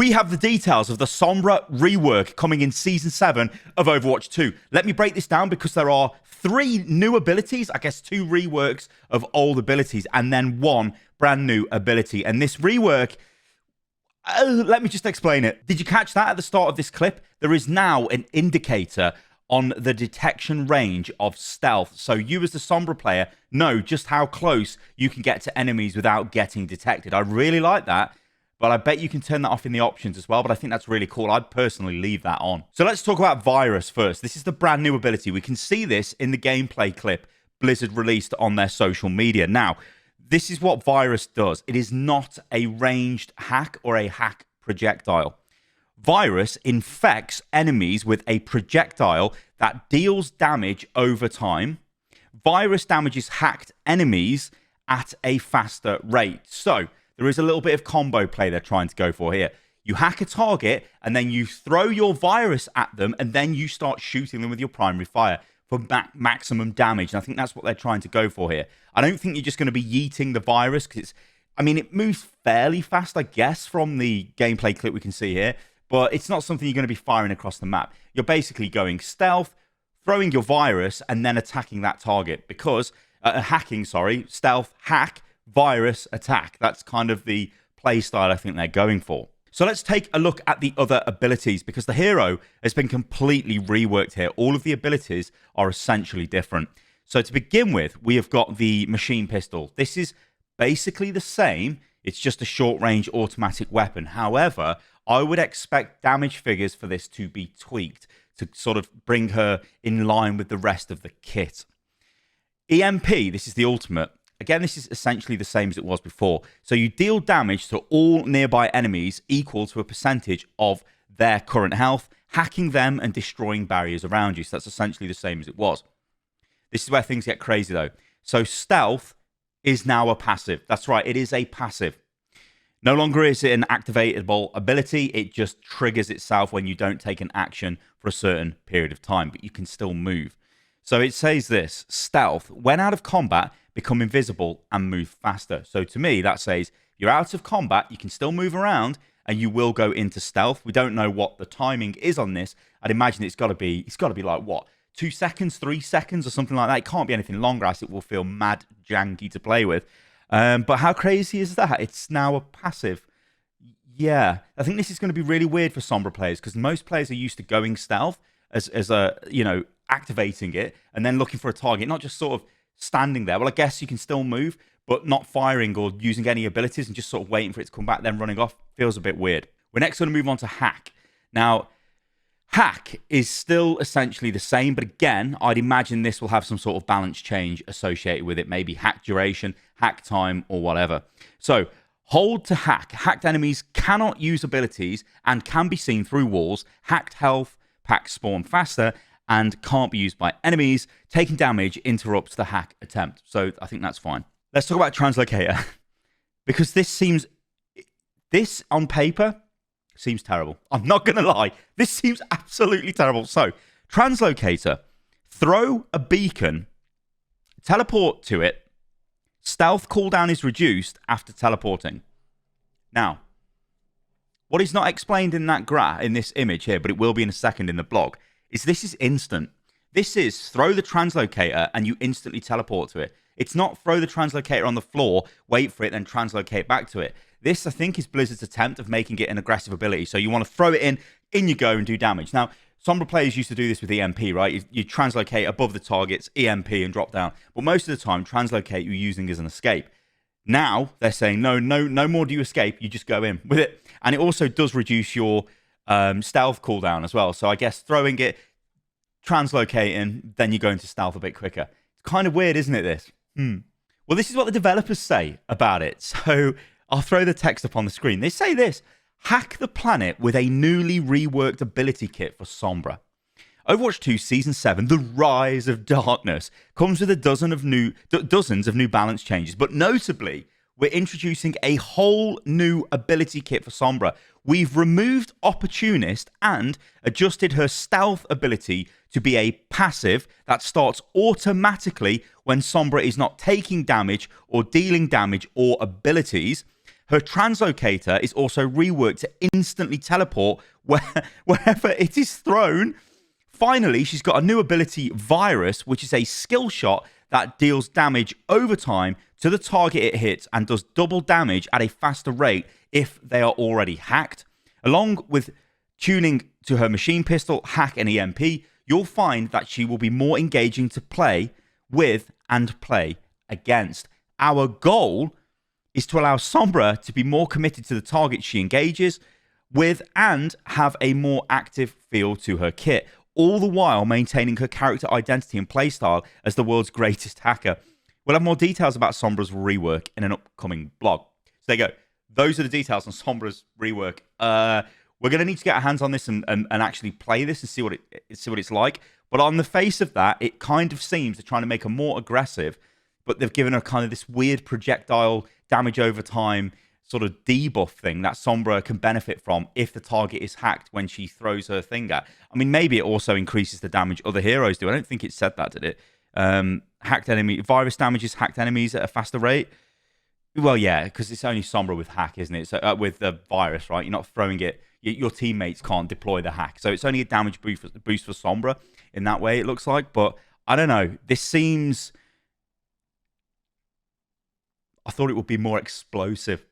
we have the details of the Sombra rework coming in Season 7 of Overwatch 2. Let me break this down because there are 3 new abilities, I guess 2 reworks of old abilities, and then 1 brand new ability. And this rework, let me just explain it. Did you catch that at the start of this clip? There is now an indicator on the detection range of stealth. So you as the Sombra player know just how close you can get to enemies without getting detected. I really like that. But I bet you can turn that off in the options as well. But I think that's really cool. I'd personally leave that on. So let's talk about Virus first. This is the brand new ability. We can see this in the gameplay clip Blizzard released on their social media. Now, this is what Virus does. It is not a ranged hack or a hack projectile. Virus infects enemies with a projectile that deals damage over time. Virus damages hacked enemies at a faster rate. So there is a little bit of combo play they're trying to go for here. You hack a target, and then you throw your virus at them, and then you start shooting them with your primary fire for maximum damage. And I think that's what they're trying to go for here. I don't think you're just going to be yeeting the virus, because it moves fairly fast, I guess, from the gameplay clip we can see here. But it's not something you're going to be firing across the map. You're basically going stealth, throwing your virus, and then attacking that target. Because, stealth, hack, virus, attack. That's kind of the play style I think they're going for. So let's take a look at the other abilities, because the hero has been completely reworked here. All of the abilities are essentially different. So to begin with, we have got the machine pistol. This is basically the same. It's just a short-range automatic weapon. However, I would expect damage figures for this to be tweaked to sort of bring her in line with the rest of the kit. EMP, this is the ultimate. Again, this is essentially the same as it was before. So you deal damage to all nearby enemies equal to a percentage of their current health, hacking them and destroying barriers around you. So that's essentially the same as it was. This is where things get crazy, though. So stealth is now a passive. That's right, it is a passive. No longer is it an activatable ability. It just triggers itself when you don't take an action for a certain period of time, but you can still move. So it says this: stealth, when out of combat, become invisible and move faster. So to me, that says you're out of combat, you can still move around, and you will go into stealth. We don't know what the timing is on this. I'd imagine it's got to be like, what, 2 seconds, 3 seconds, or something like that. It can't be anything longer, as it will feel mad janky to play with. But how crazy is that? It's now a passive. Yeah, I think this is going to be really weird for Sombra players, because most players are used to going stealth as activating it and then looking for a target, not just sort of standing there. Well, I guess you can still move, but not firing or using any abilities and just sort of waiting for it to come back, then running off. Feels a bit weird. We're next going to move on to hack. Now, hack is still essentially the same, but again, I'd imagine this will have some sort of balance change associated with it, maybe hack duration, hack time, or whatever. So, hold to hack. Hacked enemies cannot use abilities and can be seen through walls. Hacked health packs spawn faster and can't be used by enemies. Taking damage interrupts the hack attempt. So I think that's fine. Let's talk about Translocator. Because this on paper seems terrible. I'm not going to lie. This seems absolutely terrible. So, Translocator, throw a beacon, teleport to it. Stealth cooldown is reduced after teleporting. Now, what is not explained in that in this image here, but it will be in a second in the blog, is this is instant. This is throw the Translocator and you instantly teleport to it. It's not throw the Translocator on the floor, wait for it, then translocate back to it. This, I think, is Blizzard's attempt of making it an aggressive ability. So you want to throw it in you go and do damage. Now, Sombra players used to do this with EMP, right? You translocate above the targets, EMP, and drop down. But most of the time, translocate you're using as an escape. Now, they're saying, no more do you escape, you just go in with it. And it also does reduce your stealth cooldown as well. So I guess throwing it, translocating, then you go into stealth a bit quicker. It's kind of weird, isn't it, this? Well, this is what the developers say about it. So I'll throw the text up on the screen. They say this: hack the planet with a newly reworked ability kit for Sombra. Overwatch 2 Season 7, The Rise of Darkness, comes with dozens of new balance changes, but notably, we're introducing a whole new ability kit for Sombra. We've removed Opportunist and adjusted her stealth ability to be a passive that starts automatically when Sombra is not taking damage or dealing damage or abilities. Her Translocator is also reworked to instantly teleport wherever it is thrown. Finally, she's got a new ability, Virus, which is a skill shot that deals damage over time to the target it hits and does double damage at a faster rate if they are already hacked. Along with tuning to her machine pistol, hack, and EMP, you'll find that she will be more engaging to play with and play against. Our goal is to allow Sombra to be more committed to the target she engages with and have a more active feel to her kit, all the while maintaining her character identity and playstyle as the world's greatest hacker. We'll have more details about Sombra's rework in an upcoming blog. So there you go. Those are the details on Sombra's rework. We're going to need to get our hands on this and actually play this and see what it's like. But on the face of that, it kind of seems they're trying to make her more aggressive, but they've given her kind of this weird projectile damage over time sort of debuff thing that Sombra can benefit from if the target is hacked when she throws her thing at. I mean, maybe it also increases the damage other heroes do. I don't think it said that, did it? Hacked enemy virus damages hacked enemies at a faster rate. Well, yeah, because it's only Sombra with hack, isn't it? So with the virus, right? You're not throwing it. Your teammates can't deploy the hack, so it's only a damage boost for Sombra in that way. It looks like, but I don't know. This seems. I thought it would be more explosive.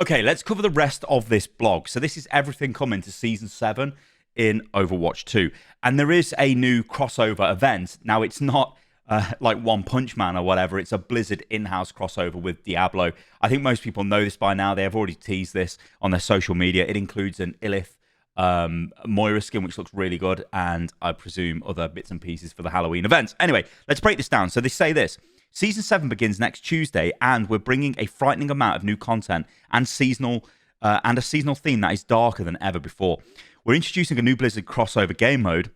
Okay, let's cover the rest of this blog. So this is everything coming to Season 7 in Overwatch 2. And there is a new crossover event. Now, it's not like One Punch Man or whatever. It's a Blizzard in-house crossover with Diablo. I think most people know this by now. They have already teased this on their social media. It includes an Lilith Moira skin, which looks really good. And I presume other bits and pieces for the Halloween events. Anyway, let's break this down. So they say this. Season 7 begins next Tuesday, and we're bringing a frightening amount of new content and a seasonal theme that is darker than ever before. We're introducing a new Blizzard crossover game mode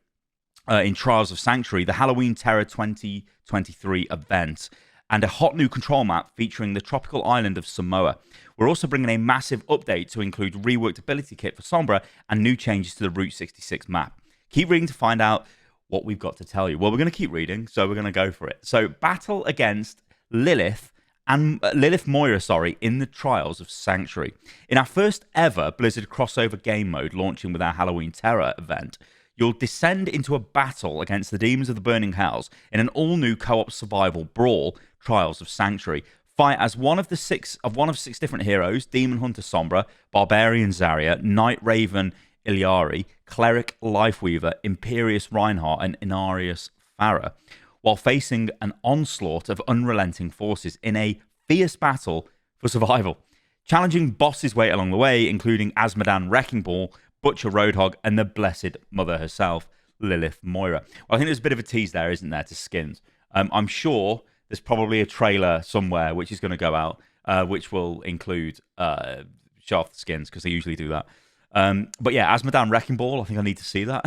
in Trials of Sanctuary, the Halloween Terror 2023 event, and a hot new control map featuring the tropical island of Samoa. We're also bringing a massive update to include reworked ability kit for Sombra and new changes to the Route 66 map. Keep reading to find out what we've got to tell you. Well, we're going to keep reading, so we're going to go for it. So, battle against Lilith Moira, in the Trials of Sanctuary. In our first ever Blizzard crossover game mode launching with our Halloween Terror event, you'll descend into a battle against the demons of the Burning Hells in an all-new co-op survival brawl, Trials of Sanctuary. Fight as one of six different heroes: Demon Hunter Sombra, Barbarian Zarya, Night Raven Iliari, Cleric Lifeweaver, Imperious Reinhardt, and Inarius Farah, while facing an onslaught of unrelenting forces in a fierce battle for survival. Challenging bosses wait along the way, including Azmodan Wrecking Ball, Butcher Roadhog, and the Blessed Mother herself, Lilith Moira. Well, I think there's a bit of a tease there, isn't there, to skins? I'm sure there's probably a trailer somewhere which is going to go out, which will include show off the skins, because they usually do that. But yeah, Azmodan Wrecking Ball, I think I need to see that.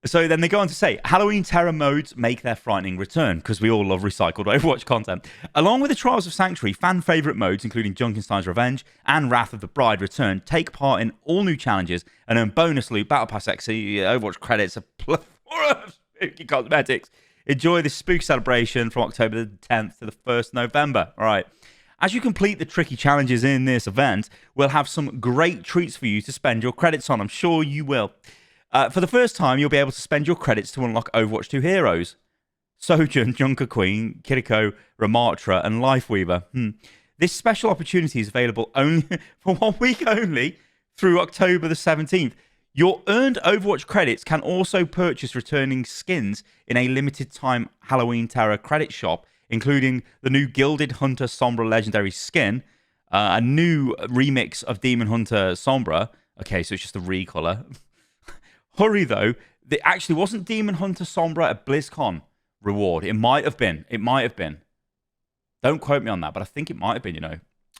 So then they go on to say, Halloween Terror modes make their frightening return, because we all love recycled Overwatch content. Along with the Trials of Sanctuary, fan favourite modes, including Junkenstein's Revenge and Wrath of the Bride return, take part in all new challenges and earn bonus loot, Battle Pass XC, Overwatch credits, a plethora of spooky cosmetics. Enjoy this spooky celebration from October the 10th to the 1st November. All right. As you complete the tricky challenges in this event, we'll have some great treats for you to spend your credits on. I'm sure you will. For the first time, you'll be able to spend your credits to unlock Overwatch 2 heroes: Sojourn, Junker Queen, Kiriko, Ramatra, and Lifeweaver. This special opportunity is available only for 1 week only through October the 17th. Your earned Overwatch credits can also purchase returning skins in a limited time Halloween Terror credit shop, including the new Gilded Hunter Sombra Legendary skin, a new remix of Demon Hunter Sombra. Okay, so it's just a recolor. Hurry, though. It actually wasn't Demon Hunter Sombra a BlizzCon reward. It might have been. It might have been. Don't quote me on that, but I think it might have been, you know.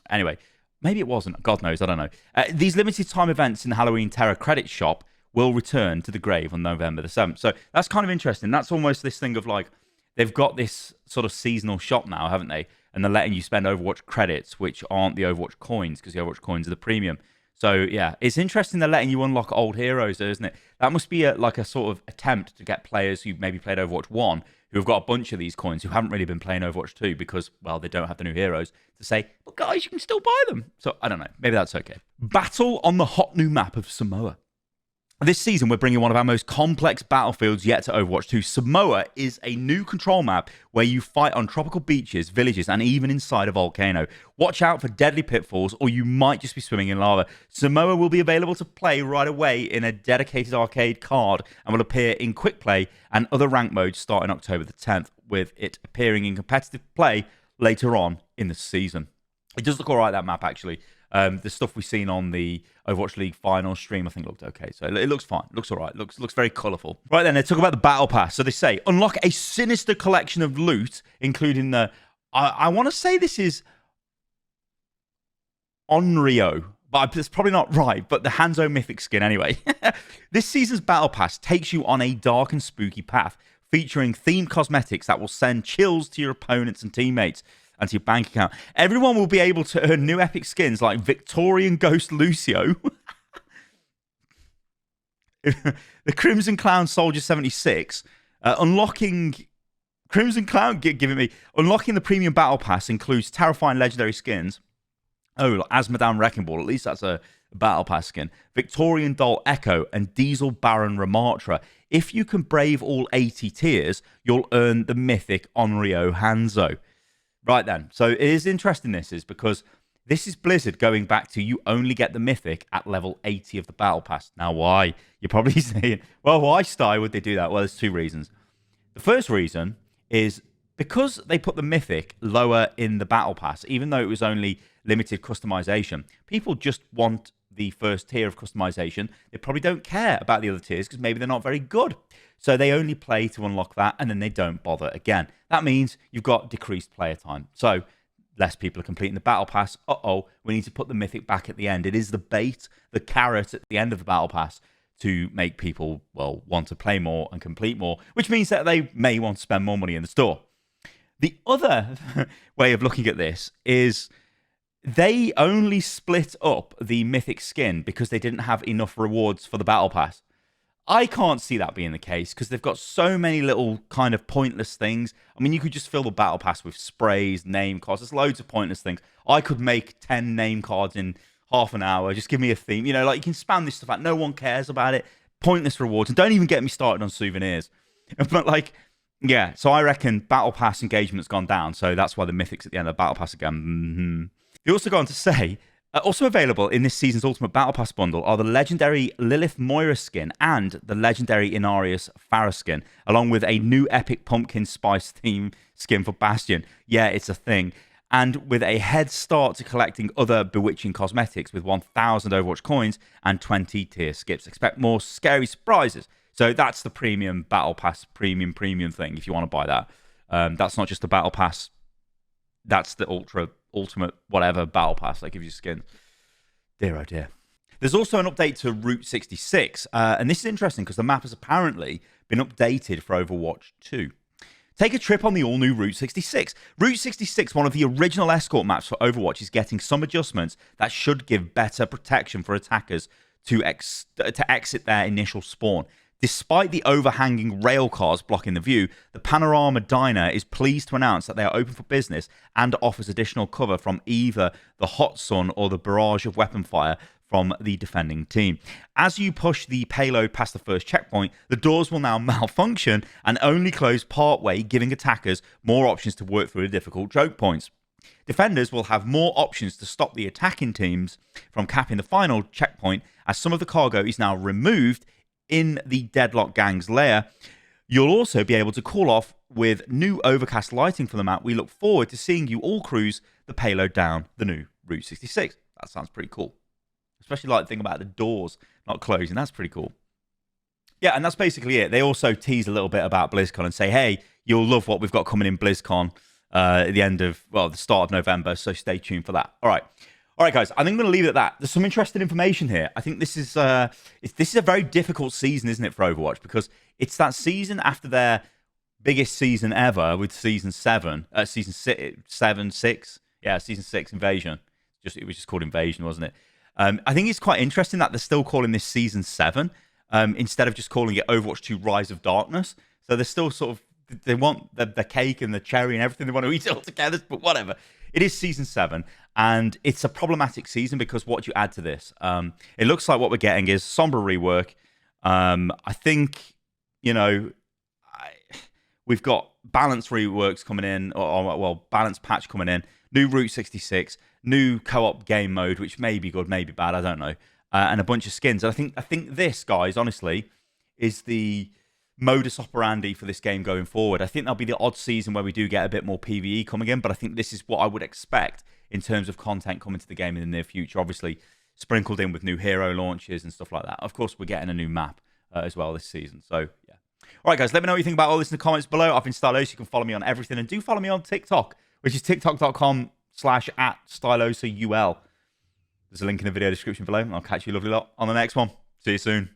Anyway, maybe it wasn't. God knows. I don't know. These limited time events in the Halloween Terror credit shop will return to the grave on November the 7th. So that's kind of interesting. That's almost this thing of like, they've got this sort of seasonal shop now, haven't they? And they're letting you spend Overwatch credits, which aren't the Overwatch coins, because the Overwatch coins are the premium. So yeah, it's interesting they're letting you unlock old heroes, isn't it? That must be like a sort of attempt to get players who maybe played Overwatch 1, who have got a bunch of these coins, who haven't really been playing Overwatch 2 because, well, they don't have the new heroes, to say, well, guys, you can still buy them. So I don't know. Maybe that's okay. Battle on the hot new map of Samoa. This season, we're bringing one of our most complex battlefields yet to Overwatch 2. Samoa is a new control map where you fight on tropical beaches, villages, and even inside a volcano. Watch out for deadly pitfalls, or you might just be swimming in lava. Samoa will be available to play right away in a dedicated arcade card and will appear in quick play and other rank modes starting October the 10th, with it appearing in competitive play later on in the season. It does look all right, that map, actually. The stuff we've seen on the Overwatch League final stream, I think, looked okay. So it looks fine. It looks all right. It looks very colourful. Right then, they talk about the Battle Pass. So they say, unlock a sinister collection of loot, including the... I want to say this is Onryo, but it's probably not right, but the Hanzo Mythic skin anyway. This season's Battle Pass takes you on a dark and spooky path, featuring themed cosmetics that will send chills to your opponents and teammates and to your bank account. Everyone will be able to earn new epic skins like Victorian Ghost Lucio, the Crimson Clown Soldier 76, unlocking the premium battle pass includes terrifying legendary skins. Oh, like Asmodan Wrecking Ball, at least that's a battle pass skin. Victorian Doll Echo and Diesel Baron Ramatra. If you can brave all 80 tiers, you'll earn the mythic Onryo Hanzo. Right then, so it is interesting, this is because this is Blizzard going back to you only get the mythic at level 80 of the battle pass. Now, why? You're probably saying, well, why, Sty, would they do that? Well, there's two reasons. The first reason is because they put the mythic lower in the battle pass, even though it was only limited customization, people just want the first tier of customization. They probably don't care about the other tiers because maybe they're not very good. So they only play to unlock that, and then they don't bother again. That means you've got decreased player time. So less people are completing the battle pass. We need to put the mythic back at the end. It is the bait, the carrot at the end of the battle pass to make people, well, want to play more and complete more, which means that they may want to spend more money in the store. The other way of looking at this is they only split up the mythic skin because they didn't have enough rewards for the battle pass. I can't see that being the case because they've got so many little kind of pointless things. I mean, you could just fill the battle pass with sprays, name cards. There's loads of pointless things. I could make 10 name cards in half an hour. Just give me a theme. You know, like you can spam this stuff out. No one cares about it. Pointless rewards. And don't even get me started on souvenirs. But like, yeah, so I reckon battle pass engagement's gone down. So that's why the mythic's at the end of the battle pass again. They also go on to say, also available in this season's Ultimate Battle Pass bundle are the legendary Lilith Moira skin and the legendary Inarius Farah skin, along with a new epic pumpkin spice theme skin for Bastion. Yeah, it's a thing. And with a head start to collecting other bewitching cosmetics with 1,000 Overwatch coins and 20 tier skips. Expect more scary surprises. So that's the premium Battle Pass, premium thing if you want to buy that. That's not just the Battle Pass. That's the ultimate whatever battle pass that gives you skins. Dear oh dear. There's also an update to Route 66, and this is interesting because the map has apparently been updated for Overwatch 2. Take a trip on the all-new Route 66. Route 66, one of the original escort maps for Overwatch, is getting some adjustments that should give better protection for attackers to exit their initial spawn. Despite the overhanging rail cars blocking the view, the Panorama Diner is pleased to announce that they are open for business and offers additional cover from either the hot sun or the barrage of weapon fire from the defending team. As you push the payload past the first checkpoint, the doors will now malfunction and only close partway, giving attackers more options to work through the difficult choke points. Defenders will have more options to stop the attacking teams from capping the final checkpoint, as some of the cargo is now removed in the Deadlock Gang's lair. You'll also be able to call off with new overcast lighting for the map. We look forward to seeing you all cruise the payload down the new Route 66. That sounds pretty cool. Especially like the thing about the doors not closing. That's pretty cool. Yeah, and that's basically it. They also tease a little bit about BlizzCon and say, hey, you'll love what we've got coming in BlizzCon at the end of, well, the start of November, so stay tuned for that. All right, guys, I think I'm going to leave it at that. There's some interesting information here. I think this is a very difficult season, isn't it, for Overwatch? Because it's that season after their biggest season ever with season 6, Invasion. It was just called Invasion, wasn't it? I think it's quite interesting that they're still calling this Season 7 instead of just calling it Overwatch 2 Rise of Darkness. So they're still sort of, they want the cake and the cherry and everything. They want to eat it all together, but whatever. It is Season 7, and it's a problematic season because what do you add to this? It looks like what we're getting is Sombra Rework. I think, we've got balance reworks coming in, or balance patch coming in, new Route 66, new co-op game mode, which may be good, may be bad, I don't know, and a bunch of skins. And I think this, guys, honestly, is the modus operandi for this game going forward. I think there'll be the odd season where we do get a bit more PvE coming in, but I think this is what I would expect in terms of content coming to the game in the near future. Obviously, sprinkled in with new hero launches and stuff like that. Of course, we're getting a new map as well this season. So, yeah. All right, guys, let me know what you think about all this in the comments below. I've been Stylosa. You can follow me on everything. And do follow me on TikTok, which is tiktok.com/@StylosaUL. There's a link in the video description below. And I'll catch you lovely lot on the next one. See you soon.